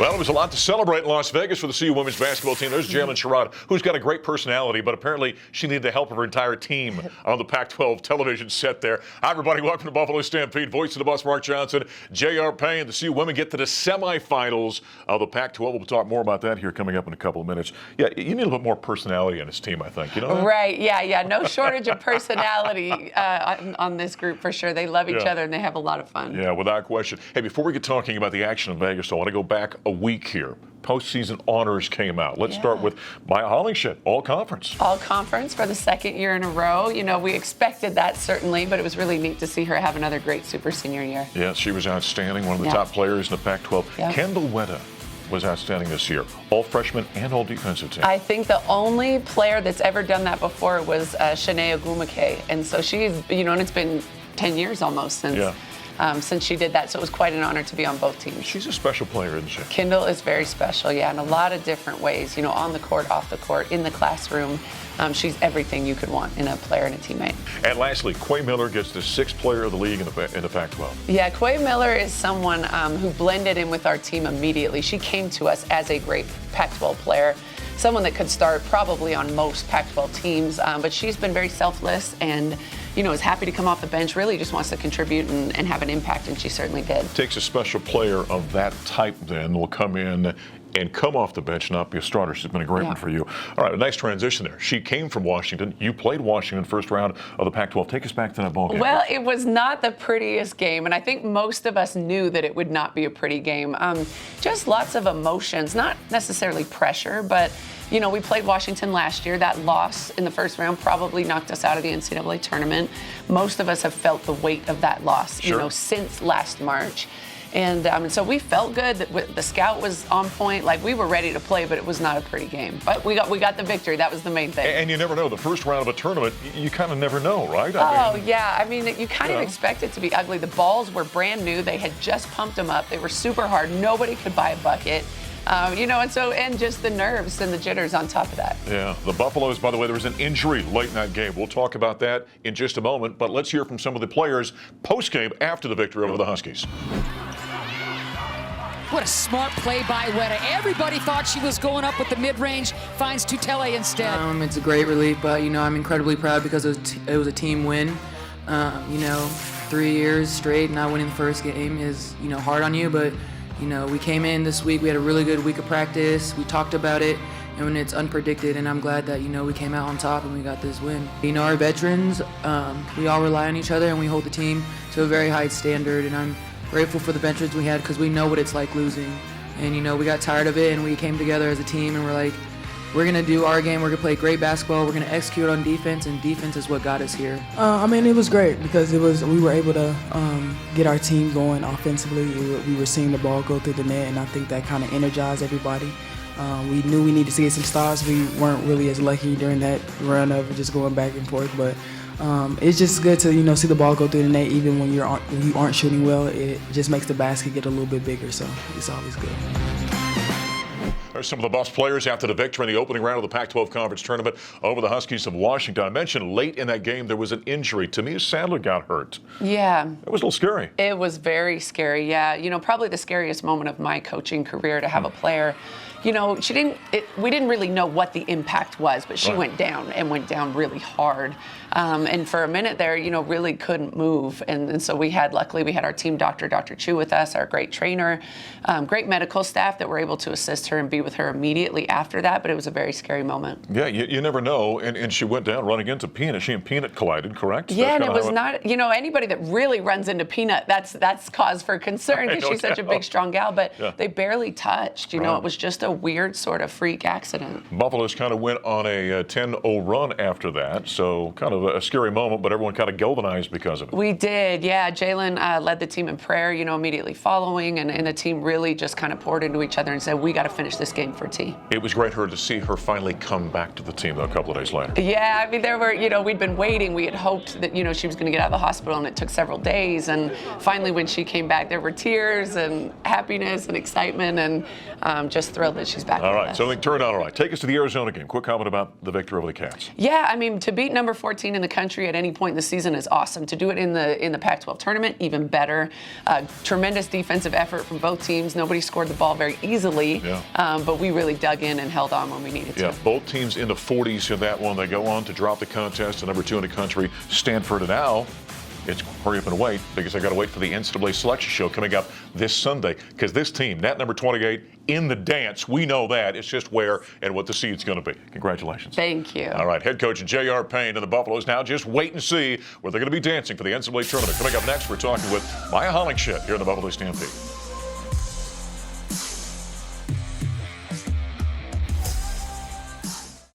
Well, it was a lot to celebrate in Las Vegas for the CU women's basketball team. There's Jalen Sherrod, who's got a great personality, but apparently she needed the help of her entire team on the Pac-12 television set there. Hi, everybody. Welcome to Buffalo Stampede. Voice of the Bus, Mark Johnson, J.R. Payne. The CU women get to the semifinals of the Pac-12. We'll talk more about that here coming up in a couple of minutes. Yeah, you need a little bit more personality on this team, I think. You know that? Right. Yeah. No shortage of personality on this group for sure. They love each other and they have a lot of fun. Yeah, without question. Hey, before we get talking about the action in Vegas, I want to go back a week here. Postseason honors came out. Let's start with Maya Hollingshed, All-Conference. All-Conference for the second year in a row. You know, we expected that certainly, but it was really neat to see her have another great super senior year. Yeah, she was outstanding, one of the top players in the Pac-12. Yep. Kendall Wetta was outstanding this year, all freshman and all defensive team. I think the only player that's ever done that before was Shanae Ogumake, and so she's, and it's been 10 years almost since she did that, so it was quite an honor to be on both teams. She's a special player, isn't she? Kendall is very special, in a lot of different ways, on the court, off the court, in the classroom. She's everything you could want in a player and a teammate. And lastly, Quay Miller gets the 6th player of the league in the Pac-12. Yeah, Quay Miller is someone who blended in with our team immediately. She came to us as a great Pac-12 player, someone that could start probably on most Pac-12 teams, but she's been very selfless and is happy to come off the bench, really just wants to contribute and have an impact, and she certainly did. Takes a special player of that type then will come in and come off the bench, not be a starter. She's been a great one for you. All right, a nice transition there. She came from Washington. You played Washington first round of the Pac-12. Take us back to that ball game. Well, it was not the prettiest game, and I think most of us knew that it would not be a pretty game. Just lots of emotions, not necessarily pressure, but we played Washington last year. That loss in the first round probably knocked us out of the NCAA tournament. Most of us have felt the weight of that loss, since last March. And so we felt good that the scout was on point. Like, we were ready to play, but it was not a pretty game. But we got the victory. That was the main thing. And you never know. The first round of a tournament, you kind of never know, right? I mean, you kind of expect it to be ugly. The balls were brand new. They had just pumped them up. They were super hard. Nobody could buy a bucket. And just the nerves and the jitters on top of that. Yeah, the Buffaloes, by the way, there was an injury late in that game. We'll talk about that in just a moment, but let's hear from some of the players post-game after the victory over the Huskies. What a smart play by Wetta. Everybody thought she was going up with the mid-range, finds Tutele instead. It's a great relief, but, I'm incredibly proud because it was a team win. 3 years straight not winning the first game is, hard on you, but we came in this week, we had a really good week of practice, we talked about it, and it's unpredicted, and I'm glad that, we came out on top and we got this win. Our veterans, we all rely on each other and we hold the team to a very high standard, and I'm grateful for the veterans we had because we know what it's like losing. And, we got tired of it and we came together as a team and we're like, we're going to do our game, we're going to play great basketball, we're going to execute on defense, and defense is what got us here. It was great because we were able to get our team going offensively. We were seeing the ball go through the net, and I think that kind of energized everybody. We knew we needed to get some stops. We weren't really as lucky during that run of just going back and forth, but it's just good to see the ball go through the net even when you aren't shooting well. It just makes the basket get a little bit bigger, so it's always good. There's some of the Buffs players after the victory in the opening round of the Pac-12 Conference Tournament over the Huskies of Washington. I mentioned late in that game there was an injury. Tamia Sadler got hurt. Yeah. It was a little scary. It was very scary, yeah. Probably the scariest moment of my coaching career to have a player. We didn't really know what the impact was, but she went down and went down really hard. And for a minute there, really couldn't move. And so luckily we had our team doctor, Dr. Chu, with us, our great trainer, great medical staff that were able to assist her and be with her immediately after that. But it was a very scary moment. Yeah, you never know. And she went down running into Peanut. She and Peanut collided, correct? Yeah, and it was not, anybody that really runs into Peanut, that's cause for concern because she's such a big, strong gal. But they barely touched. It was just a weird sort of freak accident. Buffaloes kind of went on a 10-0 run after that, so kind of a scary moment, but everyone kind of galvanized because of it. We did, yeah. Jalen led the team in prayer, immediately following, and the team really just kind of poured into each other and said, we got to finish this game for T. It was great to see her finally come back to the team, though, a couple of days later. Yeah, there were, we'd been waiting. We had hoped that, she was going to get out of the hospital, and it took several days, and finally when she came back, there were tears and happiness and excitement, and just thrilled that that she's back. All with right, us. so everything turned out all right. Take us to the Arizona game. Quick comment about the victory over the Cats. Yeah, I mean, to beat number 14 in the country at any point in the season is awesome. To do it in the Pac-12 tournament, even better. Tremendous defensive effort from both teams. Nobody scored the ball very easily, but we really dug in and held on when we needed to. Yeah, both teams in the 40s in that one. They go on to drop the contest to number 2 in the country, Stanford. And now it's hurry up and wait, because I got to wait for the NCAA selection show coming up this Sunday, because this team, net number 28, in the dance. We know that. It's just where and what the seed's going to be. Congratulations. Thank you. All right, head coach J.R. Payne and the Buffaloes now just wait and see where they're going to be dancing for the NCAA tournament. Coming up next, we're talking with Maya Hollingshed here in the Buffalo Stampede.